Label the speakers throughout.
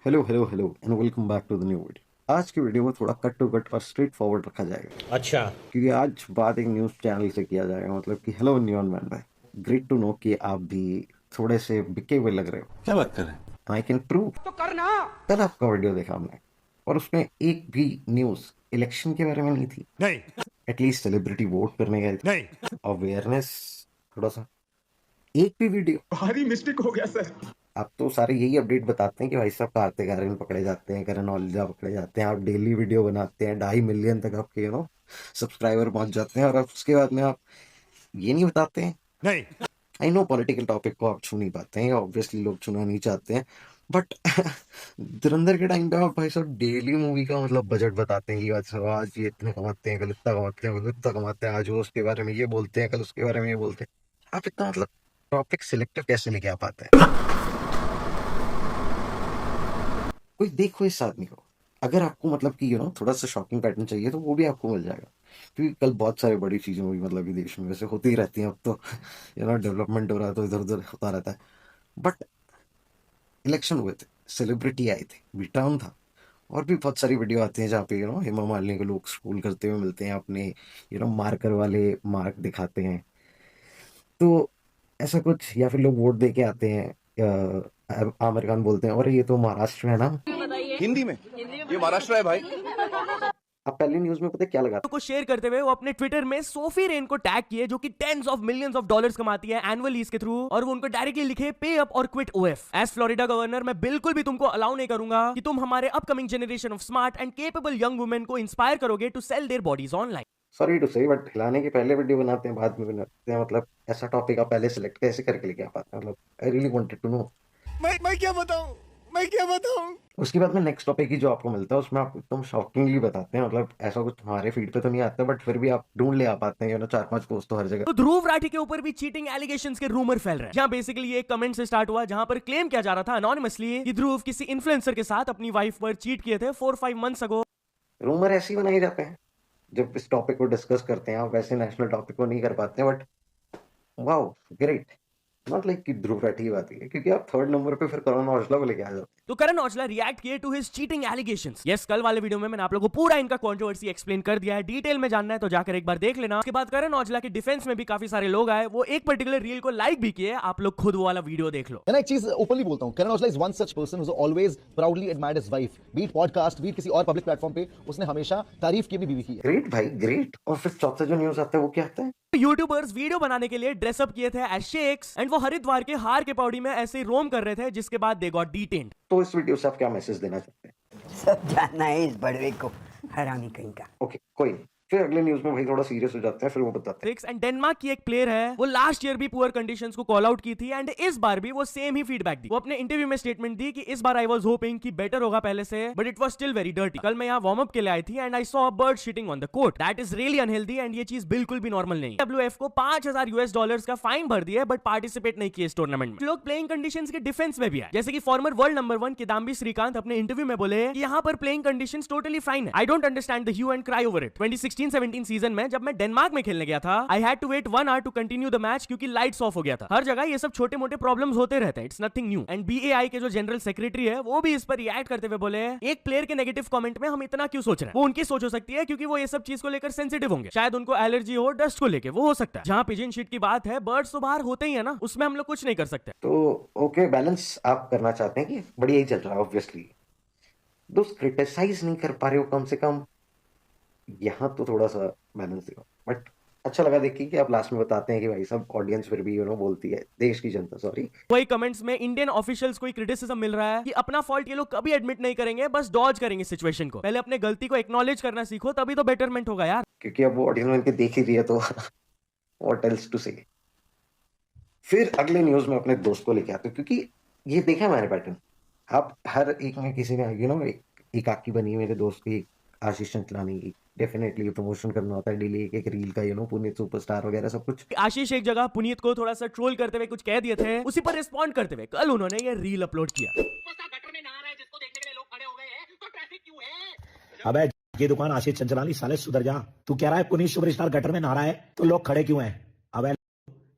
Speaker 1: Hello hello hello and welcome back to the new video. आज की video में थोड़ा कट टू कट और स्ट्रेट फॉरवर्ड रखा जाएगा।
Speaker 2: अच्छा।
Speaker 1: क्योंकि आज बात एक न्यूज़ चैनल से किया जाएगा, मतलब कि हेलो नियॉन मैन भाई, ग्रेट टू नो कि आप भी थोड़े से बिके हुए लग रहे हो।
Speaker 3: क्या बात कर रहे हैं?
Speaker 1: I can prove.
Speaker 4: तो करना।
Speaker 1: कल आपका वीडियो देखा हमने और उसमें एक भी न्यूज़ इलेक्शन के बारे में नहीं थी।
Speaker 3: नहीं
Speaker 1: एटलीस्ट सेलिब्रिटी वोट करने गए थे,
Speaker 3: नहीं।
Speaker 1: अवेयरनेस थोड़ा सा, एक भी वीडियो।
Speaker 4: भारी मिस्टेक हो गया सर।
Speaker 1: आप तो सारे यही अपडेट बताते हैं कि भाई साहब कार्तिक आर्यन पकड़े जाते हैं, करण औजला पकड़े जाते हैं। आप डेली वीडियो बनाते हैं, 2.5 मिलियन तक आपके सब्सक्राइबर पहुंच जाते हैं, और अब उसके बाद में आप ये नहीं बताते हैं।
Speaker 3: नहीं।
Speaker 1: आई नो पॉलिटिकल टॉपिक को आप छू नहीं पाते हैं, ऑब्वियसली लोग छूना नहीं चाहते हैं, बट धुरंधर के टाइम पे आप भाई साहब डेली मूवी का मतलब बजट बताते हैं कि आज ये इतने कमाते हैं, कल इतना कमाते हैं, कल इतना कमाते हैं, आज वो उसके बारे में ये बोलते हैं, कल उसके बारे में ये बोलते हैं। आप इतना मतलब टॉपिक सिलेक्टिव कैसे लेके आ पाते हैं? कोई देखो इस आदमी को। अगर आपको मतलब कि थोड़ा सा शॉकिंग पैटर्न चाहिए तो वो भी आपको मिल जाएगा, क्योंकि कल बहुत सारी बड़ी चीजें हुई, मतलब कि देश में वैसे होती ही रहती हैं अब तो। डेवलपमेंट हो रहा है तो इधर उधर होता रहता है। बट इलेक्शन हुए थे, सेलिब्रिटी आए थे, बीटाउन था, और भी बहुत सारी वीडियो आती हैं जहाँ पे हेमा मालिनी को लोग स्कूल करते हुए मिलते हैं, अपने मार्कर वाले मार्क दिखाते हैं। तो ऐसा कुछ, या फिर लोग वोट दे के आते हैं, आमिर खान बोलते हैं और ये तो महाराष्ट्र है ना।
Speaker 5: हिंदी में ये महाराष्ट्र है भाई।
Speaker 1: अब पहली न्यूज में पता है क्या लगा?
Speaker 6: को शेयर करते हुए वो अपने ट्विटर में सोफी रेन को टैग किए, जो कि tens of millions of dollars कमाती है एनुअली इसके थ्रू, और वो उनको डायरेक्टली लिखे पे अप और quit OF. As Florida governor मैं बिल्कुल भी तुमको अलाउ नहीं करूंगा कि तुम हमारे upcoming generation of smart and capable young women को इंस्पायर करोगे to sell their bodies online.
Speaker 1: Sorry to say, but हिलाने के पहले वीडियो बनाते हैं, बाद में बनाते हैं, मतलब ऐसा टॉपिक आप पहले सिलेक्ट कैसे करके लेके आ पाते हैं? मतलब I really wanted to know.
Speaker 5: मैं क्या बताऊं, मैं क्या बताऊं।
Speaker 1: उसके बाद में नेक्स्ट टॉपिक ही जो आपको मिलता है उसमें आप एकदम शॉकिंगली बताते हैं, मतलब ऐसा कुछ हमारे फीड पे तो नहीं आता, बट फिर भी आप ढूंढ ले आ पाते हैं 4-5 पोस्ट तो हर जगह।
Speaker 6: तो ध्रुव राठी के ऊपर भी चीटिंग एलिगेशंस के रूमर फैल रहे हैं, जहां बेसिकली ये एक कमेंट से स्टार्ट हुआ, जहां पर क्लेम किया जा रहा था अनोनिमसली कि ध्रुव किसी इन्फ्लुएंसर के साथ अपनी वाइफ पर चीट किए थे 4-5 मंथ्स अगो।
Speaker 1: रूमर ऐसे ही बनाए जाते हैं जब इस टॉपिक को डिस्कस करते हैं, आप वैसे नेशनल टॉपिक को नहीं कर पाते हैं, but wow great. Not like कि ध्रुव राठी की बात है, क्योंकि आप थर्ड नंबर पे फिर करण औजला को लेके आ जाते हैं।
Speaker 6: तो करण औजला रिएक्ट किए to his cheating allegations. Yes, कल वाले वीडियो में मैंने आप लोगों को पूरा इनका कंट्रोवर्सी एक्सप्लेन कर दिया है। डिटेल में जानना है तो जाकर एक बार देख लेना। उसके बाद करण औजला के डिफेंस में भी काफी सारे लोग आए, वो एक पर्टिकुलर रील को लाइक भी किए। आप लोग खुद वो वाला वीडियो देख लो।
Speaker 7: मैं एक चीज ओपनली बोलता हूं, Karan Aujla is one such person who always proudly admired his wife, be it podcast, be it किसी और पब्लिक प्लेटफॉर्म पे, उसने हमेशा तारीफ की अपनी बीवी की है।
Speaker 1: ग्रेट भाई ग्रेट। और फिर चौथा जो न्यूज आता है वो क्या आता है?
Speaker 6: यूट्यूबर्स वीडियो बनाने के लिए ड्रेसअप किए थे एज शेख्स, एंड वो हरिद्वार के हार के पौड़ी में ऐसे रोम कर रहे थे, जिसके बाद दे गॉट डिटेन्ड।
Speaker 1: तो इस वीडियो से आप क्या मैसेज देना चाहते हैं?
Speaker 8: सब जानना है इस बड़वे को, हरामी कहीं का।
Speaker 1: ओके कोई नहीं। फिर अगले न्यूज में भाई थोड़ा सीरियस हो जाते हैं, फिर वो बताते हैं।
Speaker 6: एंड डेनमार्क की एक प्लेयर है, वो लास्ट ईयर भी पुअर कंडीशंस को कॉल आउट की थी, एंड इस बार भी वो सेम ही फीडबैक दी। वो अपने इंटरव्यू में स्टेटमेंट दी कि इस बार आई वाज होपिंग कि बेटर होगा पहले से, but it was still very dirty. कल मैं यहाँ वार्म अप के लिए आई थी and I saw a bird shitting on the court. That is really unhealthy and ये चीज बिल्कुल भी नॉर्मल नहीं। डब्ल्यूएफ को $5,000 का फाइन भर दिया, बट पार्टिसिपेट नहीं किए इस टूर्नामेंट में। लोग प्लेइंग कंडीशंस के डिफेंस में भी है, जैसे कि former world number 1 Kidambi Srikanth अपने इंटरव्यू में बोले कि यहाँ पर प्लेइंग कंडीशंस टोटली फाइन है। I don't understand the hue and cry over it. 2016-17 season में जब मैं डेनमार्क में खेलने गया था, I had to wait 1 hour to continue the match, क्योंकि लाइट्स ऑफ हो गया था। हर जगह ये सब छोटे मोटे प्रॉब्लम्स होते रहते हैं, इट्स नथिंग न्यू। एंड बीएआई के जो जनरल सेक्रेटरी है, वो भी इस पर रिएक्ट करते हुए बोले, एक प्लेयर के नेगेटिव कमेंट में हम इतना क्यों सोच रहे हैं? वो उनकी सोच हो सकती है, क्योंकि वो ये सब चीज को लेकर सेंसिटिव होंगे, शायद उनको एलर्जी हो डस्ट को लेकर, वो हो सकता है। जहां पिजन शीट की बात है, बर्ड्स तो बाहर होते ही है ना, उसमें हम लोग कुछ नहीं कर सकते।
Speaker 1: तो ओके, बैलेंस आप करना चाहते हैं कि बढ़िया ही चल रहा है, ऑब्वियसली दोस्त क्रिटिसाइज नहीं कर पा रहे हो, कम से कम यहाँ तो थोड़ा सा बैलेंस दिखाओ। बट अच्छा लगा देखिए कि आप लास्ट में बताते हैं कि भाई सब ऑडियंस फिर भी बोलती है, देश की जनता, सॉरी।
Speaker 6: वही कमेंट्स में इंडियन ऑफिशियल्स को क्रिटिसिज्म मिल रहा है कि अपना फॉल्ट ये लोग कभी एडमिट नहीं करेंगे, बस डॉज करेंगे सिचुएशन को। पहले अपने गलती को एक्नॉलेज करना सीखो, तभी तो बेटरमेंट होगा यार।
Speaker 1: क्योंकि अब वो ऑडियंस में देख ही रही है, तो व्हाट एल्स टू से। फिर अगले न्यूज में अपने दोस्त को लेके आते हैं, क्योंकि ये देखा है मैंने पैटर्न। आप हर एक में किसी ने एक आकी बनी है मेरे दोस्त की, आशीष चंचलानी की। डेफिनेटली प्रमोशन करना होता है डेली एक रील का, पुनीत सुपरस्टार वगैरह सब कुछ।
Speaker 6: आशीष एक जगह पुनीत को थोड़ा सा ट्रोल करते हुए कुछ कह दिए थे, उसी पर रिस्पॉन्ड करते हुए कल उन्होंने ये रील अपलोड किया।
Speaker 4: गटर में नहा रहा है, जिसको देखने के लिए लोग खड़े हो गए हैं, तो ट्रैफिक क्यों है?
Speaker 2: अबे ये दुकान आशीष चंचलानी, साले सुधर जा। तू कह रहा है पुनीत सुपरस्टार गटर में नहा रहा है तो लोग खड़े क्यों हैं? अबे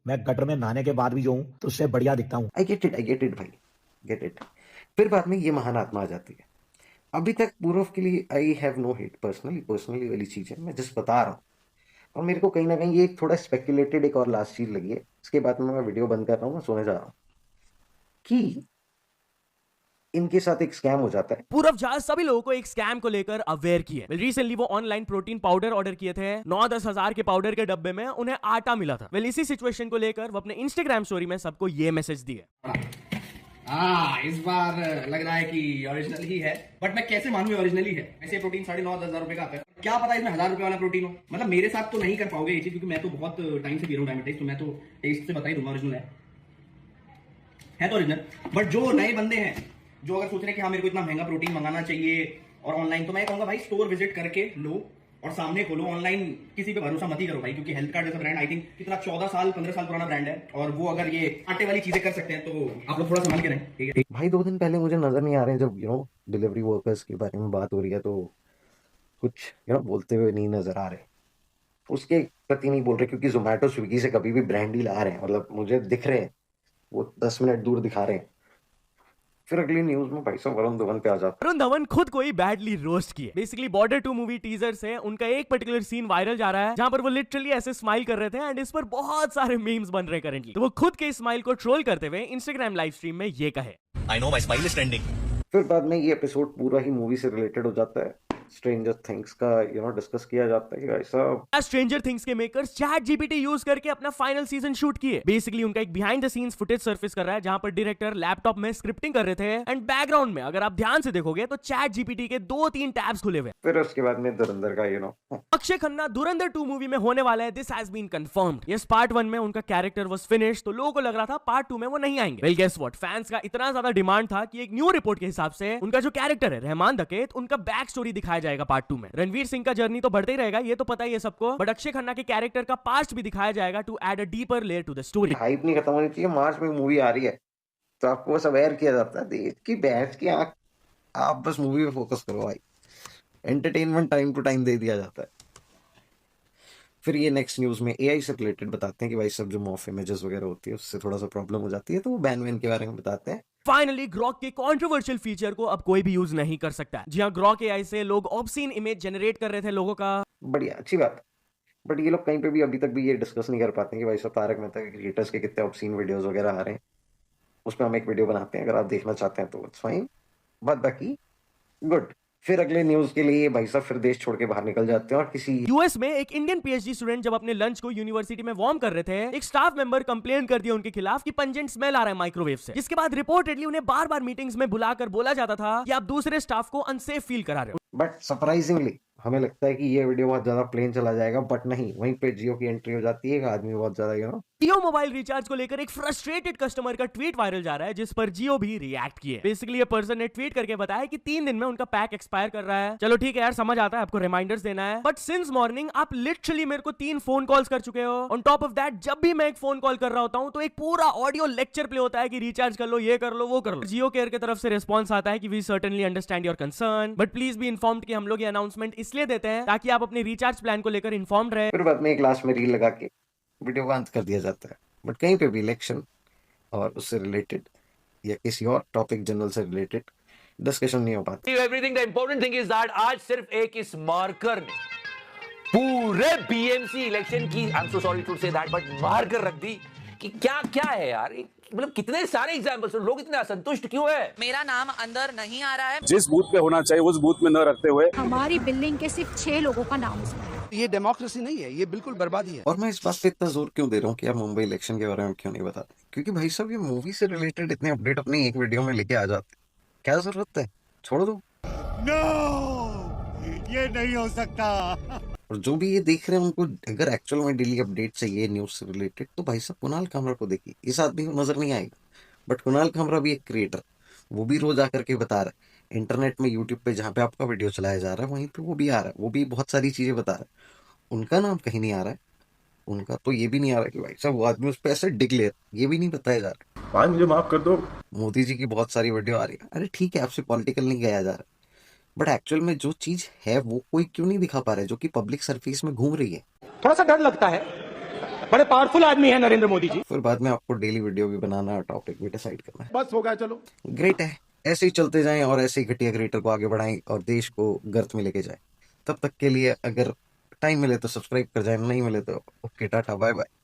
Speaker 2: मैं गटर में नहाने के बाद भी जो हूँ तो उससे बढ़िया दिखता हूँ।
Speaker 1: आई गेट इट भाई, गेट इट। फिर बाद में ये महान आत्मा आ जाती है। अभी तक पूरव के लिए I have no hate personally वाली चीज है, मैं जस्ट बता रहा हूँ। और मेरे को कहीं ना कहीं ये एक थोड़ा स्पेकुलेटेड एक और लास्ट चीज लगी है। इसके बाद में मैं वीडियो बंद कर रहा हूँ, मैं सोने जा रहा हूँ कि इनके साथ एक स्कैम हो जाता है।
Speaker 6: पूरव झा सभी लोगों को एक स्कैम को लेकर अवेयर किए। रिसेंटली वो ऑनलाइन प्रोटीन पाउडर ऑर्डर किए थे। 9-10 हजार के पाउडर के डब्बे में उन्हें आटा मिला था। इसी सिचुएशन को लेकर वो अपने इंस्टाग्राम स्टोरी में सबको ये मैसेज दिए।
Speaker 3: इस बार लग रहा है कि ओरिजिनल ही है, बट मैं कैसे मानूं ओरिजिनल ही है? ऐसे प्रोटीन 9,500-10 हजार रुपए का आता है, क्या पता इसमें 1,000 रुपए वाला प्रोटीन हो। मतलब मेरे साथ तो नहीं कर पाओगे ये चीज, क्योंकि मैं तो बहुत टाइम से पी रहा हूँ डायमेटेक्स, तो मैं तो टेस्ट से बता ही दूंगा ओरिजिनल है तो ओरिजिनल। बट जो नए बंदे हैं जो अगर सोच रहे हैं कि हाँ मेरे को इतना महंगा प्रोटीन मंगाना चाहिए और ऑनलाइन, तो मैं कहूंगा भाई स्टोर विजिट करके लो और सामने खोलो। ऑनलाइन किसी पे भरोसा मत ही करो भाई, क्योंकि हेल्थ कार्ड जैसा ब्रांड आई थिंक कितना 14 साल 15 साल पुराना ब्रांड है, और वो अगर ये आटे वाली चीजें कर सकते हैं तो आप लोग थोड़ा संभाल के रहें, ठीक है?
Speaker 1: भाई 2 दिन पहले मुझे नजर नहीं आ रहे हैं, जब डिलीवरी वर्कर्स के बारे में बात हो रही है तो कुछ बोलते हुए नहीं नजर आ रहे। उसके प्रति नहीं बोल रहे, क्योंकि जोमेटो स्विगी से कभी भी ब्रांड ही ला रहे हैं, मतलब मुझे दिख रहे हैं, वो 10 मिनट दूर दिखा रहे हैं। फिर अगली न्यूज में भाई साहब वरुण धवन पे आ जाता।
Speaker 6: वरुण धवन खुद को ही बैडली रोस्ट किए। बेसिकली बॉर्डर 2 मूवी टीजर से उनका एक पर्टिकुलर सीन वायरल जा रहा है, जहां पर वो लिटरली ऐसे स्माइल कर रहे थे एंड इस पर बहुत सारे मीम्स बन रहे हैं करंटली। तो वो खुद के स्माइल को ट्रोल करते हुए इंस्टाग्राम लाइव स्ट्रीम में ये कहे,
Speaker 5: I know my smile is trending.
Speaker 1: फिर बाद में ये एपिसोड पूरा ही मूवी से रिलेटेड हो जाता है। स्ट्रेंजर थिंग्स का डिस्कस किया जाता है कि भाई साहब
Speaker 6: स्ट्रेंजर थिंग्स के मेकर्स चैट जीपीटी यूज करके अपना फाइनल सीजन शूट किए। बेसिकली उनका एक behind the scenes footage surface कर रहा है, जहां पर डायरेक्टर लैपटॉप में स्क्रिप्टिंग कर रहे थे एंड बैकग्राउंड में अगर आप ध्यान से देखोगे तो चैट जीपीटी के 2-3 टैब्स खुले हुए।
Speaker 1: फिर उसके बाद में धुरंधर का
Speaker 6: अक्षय खन्ना धुरंधर 2 मूवी में होने वाला है। This has been confirmed. Yes, part 1 में उनका कैरेक्टर वाज फिनिश, तो लोगों को लग रहा था पार्ट 2 में वो नहीं आएंगे। वेल गेस व्हाट, फैंस का इतना ज्यादा डिमांड था कि एक न्यू रिपोर्ट के हिसाब से उनका जो कैरेक्टर है रहमान दकेत, उनका बैक स्टोरी दिखाया जाएगा पार्ट 2 में। रणवीर सिंह का जर्नी तो बढ़ते ही रहेगा, ये तो पता ही है सबको, बट अक्षय खन्ना के कैरेक्टर का पास्ट भी दिखाया जाएगा to add a deeper layer to the story.
Speaker 1: Hype नहीं खत्म होनी चाहिए। मार्च में मूवी आ रही है तो आपको बस अवेयर किया जाता है, देख की बैठ की आंख, आप बस मूवी पे फोकस करो भाई। एंटरटेनमेंट टाइम टू टाइम दे दिया जाता है। फिर ये नेक्स्ट न्यूज में एआई से रिलेटेड बताते हैं कि भाई सब जो मॉफ इमेजेस वगैरह होती है उससे थोड़ा सा प्रॉब्लम हो जाती है, तो वो बैन वैन के बारे में बताते हैं।
Speaker 6: फाइनली ग्रॉक के कंट्रोवर्शियल फीचर को अब कोई भी यूज नहीं कर सकता। जी हाँ, ग्रॉक एआई से लोग ऑब्सीन इमेज जनरेट कर रहे थे लोगों का।
Speaker 1: बढ़िया, अच्छी बात। बट ये लोग कहीं पे भी अभी तक भी ये डिस्कस नहीं कर पाते हैं कि भाई साहब तारक मेहता के क्रिएटर्स के कितने ऑब्सीन वीडियोस वगैरह आ रहे हैं। उस पर हम एक वीडियो बनाते हैं, अगर आप देखना चाहते हैं तो इट्स फाइन, बट बाकी गुड। फिर अगले न्यूज के लिए भाई साहब फिर देश छोड़ के बाहर निकल जाते हैं और किसी
Speaker 6: यूएस में एक इंडियन पीएचडी स्टूडेंट जब अपने लंच को यूनिवर्सिटी में वार्म कर रहे थे, एक स्टाफ मेंबर कंप्लेन कर दिया उनके खिलाफ कि पंजेंट स्मेल आ रहा है माइक्रोवेव से, जिसके बाद रिपोर्टेडली उन्हें बार बार मीटिंग्स में बुलाकर बोला जाता था कि आप दूसरे स्टाफ को अनसेफ फील करा रहे हो।
Speaker 1: बट सरप्राइजिंगली हमें लगता है कि ये वीडियो बहुत ज्यादा प्लेन चला जाएगा, बट नहीं, वहीं पे जियो की एंट्री हो जाती है। एक आदमी बहुत ज्यादा
Speaker 6: जियो मोबाइल रिचार्ज को लेकर एक फ्रस्ट्रेटेड कस्टमर का ट्वीट वायरल जा रहा है, जिस पर जियो भी रिएक्ट किए। बेसिकली ये पर्सन ने ट्वीट करके बताया कि 3 दिन में उनका पैक एक्सपायर कर रहा है। चलो ठीक है यार, समझ आता है आपको रिमाइंडर्स देना है, बट सिंस मॉर्निंग आप लिटरली मेरे को 3 फोन कॉल्स कर चुके हो। ऑन टॉप ऑफ दैट, जब भी मैं एक फोन कॉल कर रहा होता हूँ तो एक पूरा ऑडियो लेक्चर प्ले होता है कि रिचार्ज कर लो, ये कर लो, वो कर लो। जियो केयर की तरफ से रिस्पॉन्स आता है कि we certainly understand your concern, but please be informed कि हम लोग ये अनाउंसमेंट इसलिए देते हैं ताकि आप अपने रिचार्ज प्लान को लेकर इन्फॉर्म्ड रहे।
Speaker 1: फिर बाद में एक लास्ट में रील लगा के वीडियो को अंत कर दिया जाता है। बट कहीं पे भी इलेक्शन और उससे रिलेटेड या किसी और टॉपिक जनरल से रिलेटेड डिस्कशन नहीं हो पाती।
Speaker 9: Everything the important thing is that आज सिर्फ एक इस मार्कर ने पूरे बीएमसी इलेक्शन की, I am so sorry to say that, but marker रख दी कि क्या क्या है यार। मतलब कितने सारे एग्जांपल्स, लोग इतने असंतुष्ट क्यों है?
Speaker 10: मेरा नाम अंदर नहीं आ रहा है।
Speaker 5: जिस बूथ पे होना चाहिए उस बूथ में न रखते हुए
Speaker 10: हमारी बिल्डिंग के सिर्फ 6 लोगों का नाम उसमें है।
Speaker 5: ये डेमोक्रेसी नहीं है, ये बिल्कुल बर्बादी है।
Speaker 1: और मैं इस बात पे इतना जोर क्यों दे रहा हूँ कि आप मुंबई इलेक्शन के बारे में क्यों नहीं बताते, क्योंकि भाई साहब ये मूवी से रिलेटेड इतने अपडेट अपनी एक वीडियो में लेके आ जाते, क्या जरूरत है, छोड़ दो।
Speaker 5: ये नहीं हो सकता।
Speaker 1: और जो भी ये देख रहे हैं उनको अगर एक्चुअल में डेली अपडेट चाहिए न्यूज से रिलेटेड, तो भाई साहब कुणाल कामरा को देखिए। इस आदमी को नजर नहीं आएगा, बट कुणाल कामरा भी एक क्रिएटर, वो भी रोज आकर के बता रहा है इंटरनेट में, यूट्यूब पे जहाँ पे आपका वीडियो चलाया जा रहा है वहीं पे वो भी आ रहा है, वो भी बहुत सारी चीजें बता रहा है। उनका नाम कहीं नहीं आ रहा है, उनका तो ये भी नहीं आ रहा कि भाई साहब वो आदमी उस पर ऐसे डिक्लेयर, ये भी नहीं बताया जा रहा।
Speaker 5: भाई मुझे माफ कर दो।
Speaker 1: मोदी जी की बहुत सारी वीडियो आ रही है, अरे ठीक है आपसे पॉलिटिकल नहीं गया जा रहा, बट एक्चुअल में जो चीज है वो कोई क्यों नहीं दिखा पा रहा है, जो कि पब्लिक सरफेस में घूम रही है।
Speaker 2: थोड़ा सा डर लगता है, बड़े पावरफुल आदमी है नरेंद्र मोदी जी।
Speaker 1: फिर बाद में आपको डेली वीडियो भी बनाना, टॉपिक भी डिसाइड करना है।
Speaker 5: बस हो गया, चलो।
Speaker 1: ग्रेट है, ऐसे ही चलते जाएं और ऐसे ही घटिया क्रिएटर को आगे बढ़ाएं और देश को गर्त में लेके जाएं। तब तक के लिए अगर टाइम मिले तो सब्सक्राइब कर जाए, नहीं मिले तो ओके टाटा बाय बाय।